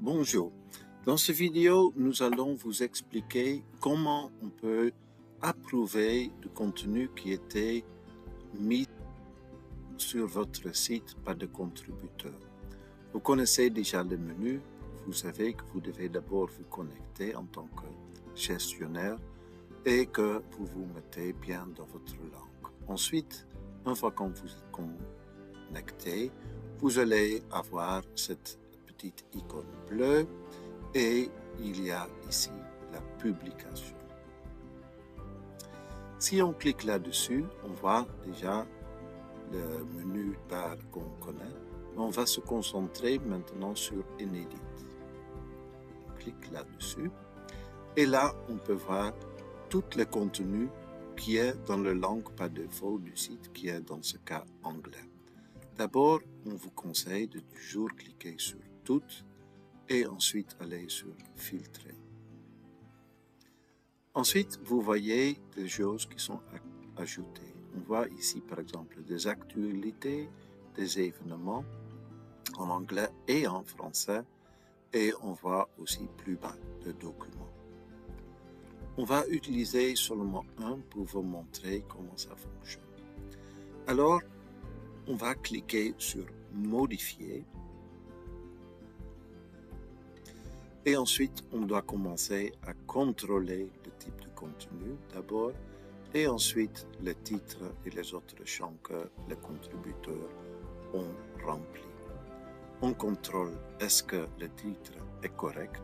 Bonjour. Dans cette vidéo, nous allons vous expliquer comment on peut approuver le contenu qui était mis sur votre site par des contributeurs. Vous connaissez déjà le menu. Vous savez que vous devez d'abord vous connecter en tant que gestionnaire et que vous vous mettez bien dans votre langue. Ensuite, une fois que vous êtes connecté, vous allez avoir cette petite icône bleue et il y a ici la publication. Si on clique là-dessus, on voit déjà le menu bar qu'on connaît. On va se concentrer maintenant sur Inédit. On clique là-dessus et là, on peut voir tout le contenu qui est dans la langue par défaut du site, qui est dans ce cas anglais. D'abord, on vous conseille de toujours cliquer sur Toutes et ensuite aller sur Filtrer. Ensuite, vous voyez des choses qui sont ajoutées. On voit ici, par exemple, des actualités, des événements en anglais et en français, et on voit aussi plus bas le document. On va utiliser seulement un pour vous montrer comment ça fonctionne. Alors, on va cliquer sur Modifier. Et ensuite, on doit commencer à contrôler le type de contenu d'abord, et ensuite le titre et les autres champs que les contributeurs ont remplis. On contrôle est-ce que le titre est correct.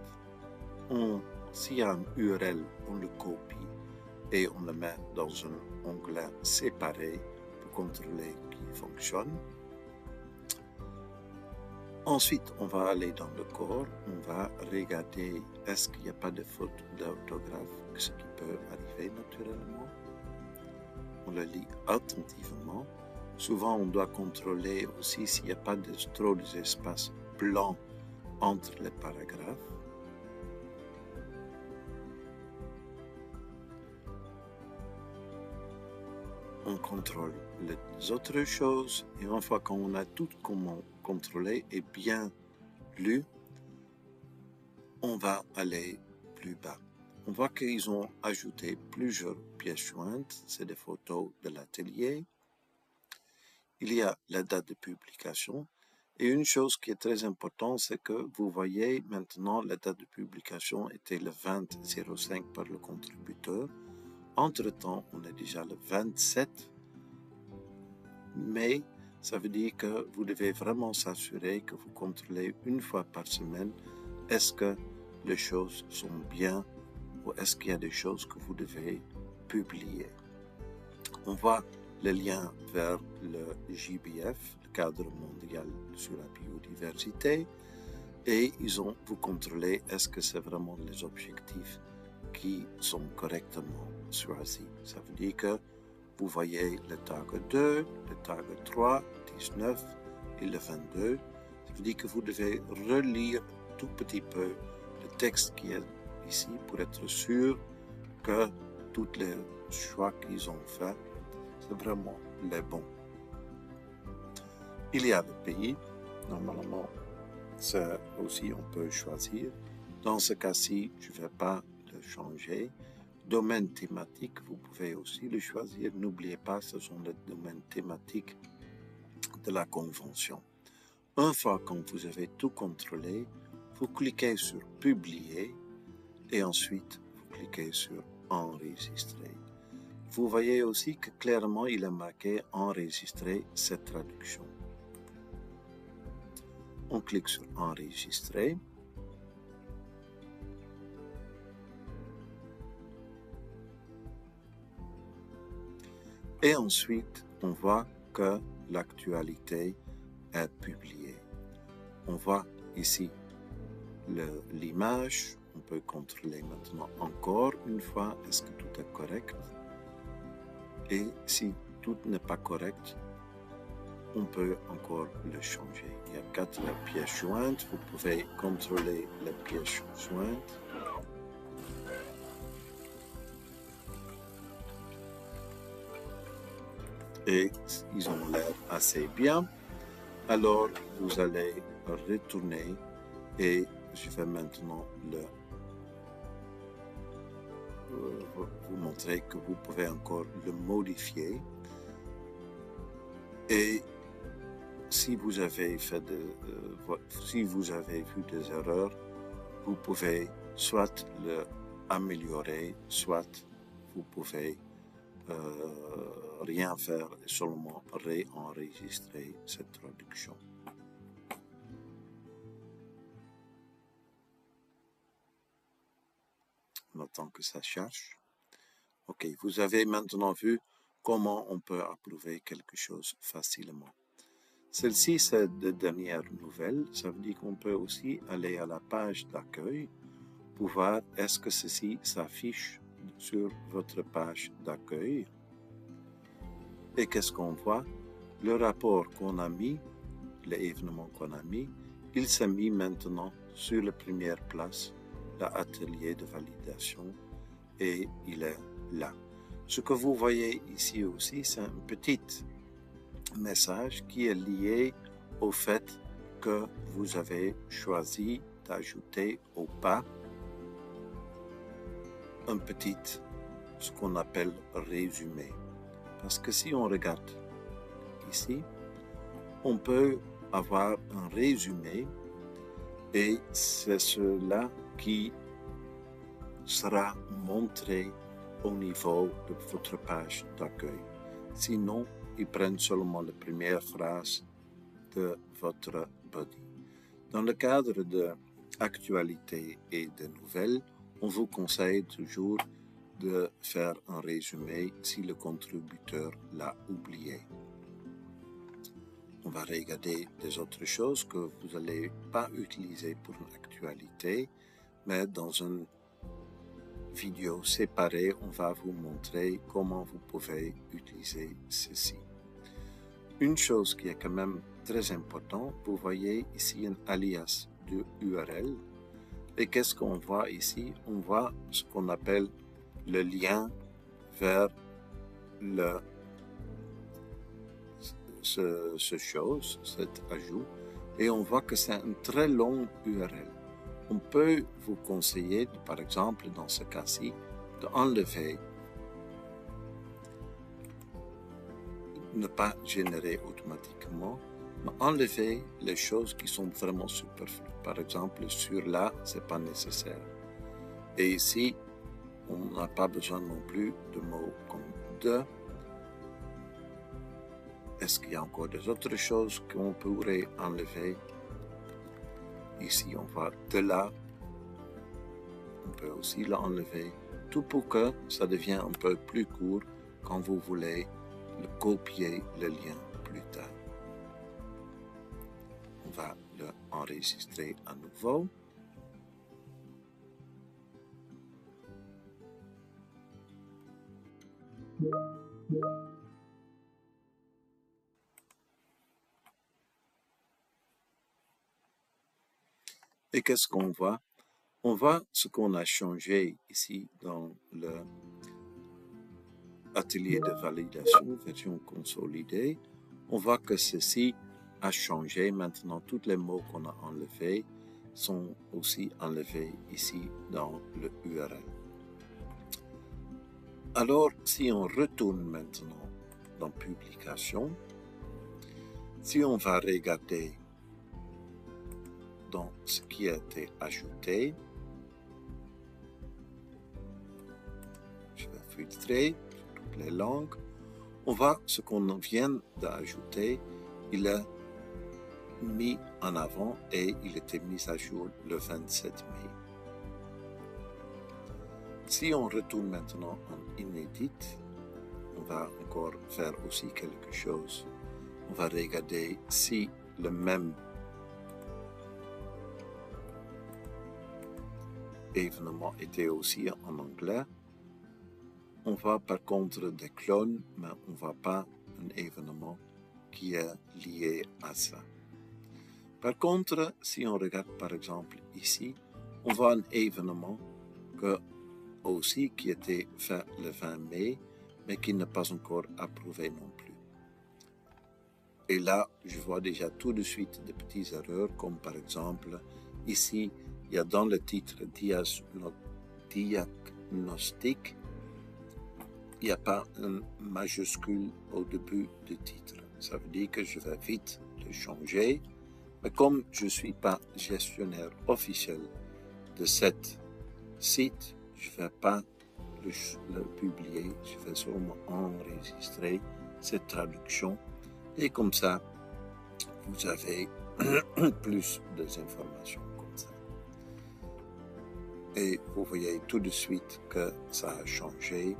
S'il y a un URL, on le copie et on le met dans un onglet séparé pour contrôler qu'il fonctionne. Ensuite, on va aller dans le corps, on va regarder est-ce qu'il n'y a pas de faute d'orthographe, ce qui peut arriver naturellement. On le lit attentivement. Souvent, on doit contrôler aussi s'il n'y a pas trop d'espace blanc entre les paragraphes. On contrôle les autres choses et une fois qu'on a tout contrôlé et bien lu, on va aller plus bas. On voit qu'ils ont ajouté plusieurs pièces jointes, c'est des photos de l'atelier. Il y a la date de publication et une chose qui est très importante, c'est que vous voyez maintenant la date de publication était le 20/05 par le contributeur. Entre-temps, on est déjà le 27 mai, ça veut dire que vous devez vraiment s'assurer que vous contrôlez une fois par semaine est-ce que les choses sont bien ou est-ce qu'il y a des choses que vous devez publier. On voit le lien vers le JBF, le cadre mondial sur la biodiversité, et vous contrôlez est-ce que c'est vraiment les objectifs qui sont correctement choisis. Ça veut dire que vous voyez le tag 2, le tag 3, 19 et le 22. Ça veut dire que vous devez relire tout petit peu le texte qui est ici pour être sûr que tous les choix qu'ils ont faits, c'est vraiment les bons. Il y a le pays. Normalement, ça aussi on peut choisir. Dans ce cas-ci, je ne vais pas le changer. Domaine thématique, vous pouvez aussi le choisir. N'oubliez pas, ce sont les domaines thématiques de la convention. Une fois que vous avez tout contrôlé, vous cliquez sur Publier et ensuite vous cliquez sur Enregistrer. Vous voyez aussi que clairement il est marqué Enregistrer cette traduction. On clique sur Enregistrer. Et ensuite, on voit que l'actualité est publiée. On voit ici l'image. On peut contrôler maintenant encore une fois est-ce que tout est correct. Et si tout n'est pas correct, on peut encore le changer. Il y a 4 pièces jointes. Vous pouvez contrôler les pièces jointes. Et ils ont l'air assez bien. Alors, vous allez retourner et je vais maintenant vous montrer que vous pouvez encore le modifier. Et si vous avez vu des erreurs, vous pouvez soit le améliorer, soit vous pouvez rien faire et seulement réenregistrer cette traduction. On attend que ça cherche. Ok, vous avez maintenant vu comment on peut approuver quelque chose facilement. Celle-ci, c'est de dernière nouvelle. Ça veut dire qu'on peut aussi aller à la page d'accueil pour voir est-ce que ceci s'affiche sur votre page d'accueil. Et qu'est-ce qu'on voit? Le rapport qu'on a mis, l'événement qu'on a mis, il s'est mis maintenant sur la première place, l'atelier de validation, et il est là. Ce que vous voyez ici aussi, c'est un petit message qui est lié au fait que vous avez choisi d'ajouter au pas un petit, ce qu'on appelle résumé. Parce que si on regarde ici, on peut avoir un résumé et c'est cela qui sera montré au niveau de votre page d'accueil. Sinon, ils prennent seulement la première phrase de votre body. Dans le cadre de actualité et de nouvelles, on vous conseille toujours de faire un résumé si le contributeur l'a oublié. On va regarder des autres choses que vous n'allez pas utiliser pour une actualité, mais dans une vidéo séparée, on va vous montrer comment vous pouvez utiliser ceci. Une chose qui est quand même très importante, vous voyez ici un alias de URL. Et qu'est-ce qu'on voit ici? On voit ce qu'on appelle le lien vers cet ajout. Et on voit que c'est un très long URL. On peut vous conseiller, par exemple, dans ce cas-ci, d'enlever, ne pas générer automatiquement, mais enlever les choses qui sont vraiment superflues. Par exemple, sur là, ce n'est pas nécessaire. Et ici, on n'a pas besoin non plus de mots comme de. Est-ce qu'il y a encore des autres choses qu'on pourrait enlever? Ici, on voit de là. On peut aussi l'enlever. Tout pour que ça devienne un peu plus court quand vous voulez copier le lien plus tard. On va l'enregistrer à nouveau. Et qu'est-ce qu'on voit? On voit ce qu'on a changé ici dans l'atelier de validation, version consolidée. On voit que ceci a changé. Maintenant, tous les mots qu'on a enlevés sont aussi enlevés ici dans le URL. Alors, si on retourne maintenant dans Publication, si on va regarder dans ce qui a été ajouté, je vais filtrer toutes les langues, on voit ce qu'on vient d'ajouter, il est mis en avant et il était mis à jour le 27 mai. Si on retourne maintenant en inédit, on va encore faire aussi quelque chose. On va regarder si le même événement était aussi en anglais. On voit par contre des clones, mais on ne voit pas un événement qui est lié à ça. Par contre, si on regarde par exemple ici, on voit un événement qui était fait le 20 mai, mais qui n'est pas encore approuvé non plus. Et là, je vois déjà tout de suite des petites erreurs, comme par exemple, ici, il il y a dans le titre diagnostic, il n'y a pas un majuscule au début du titre. Ça veut dire que je vais vite le changer. Mais comme je ne suis pas gestionnaire officiel de cet site, je ne vais pas le publier. Je vais seulement enregistrer cette traduction. Et comme ça, vous avez plus d'informations comme ça. Et vous voyez tout de suite que ça a changé.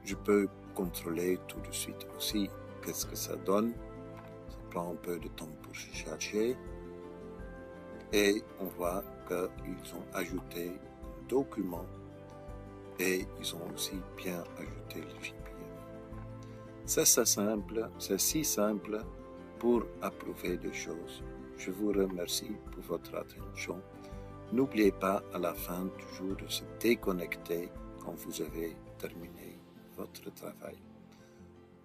Je peux contrôler tout de suite aussi qu'est-ce que ça donne. Ça prend un peu de temps pour se charger. Et on voit qu'ils ont ajouté un document et ils ont aussi bien ajouté le GPF. C'est si simple pour approuver des choses. Je vous remercie pour votre attention. N'oubliez pas à la fin toujours de se déconnecter quand vous avez terminé votre travail.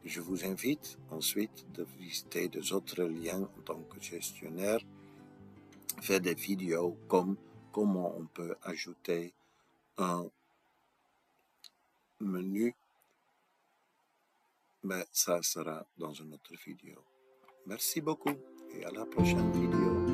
Je vous invite ensuite de visiter des autres liens en tant que gestionnaire, faire des vidéos comme comment on peut ajouter un menu, mais ça sera dans une autre vidéo. Merci beaucoup et à la prochaine vidéo.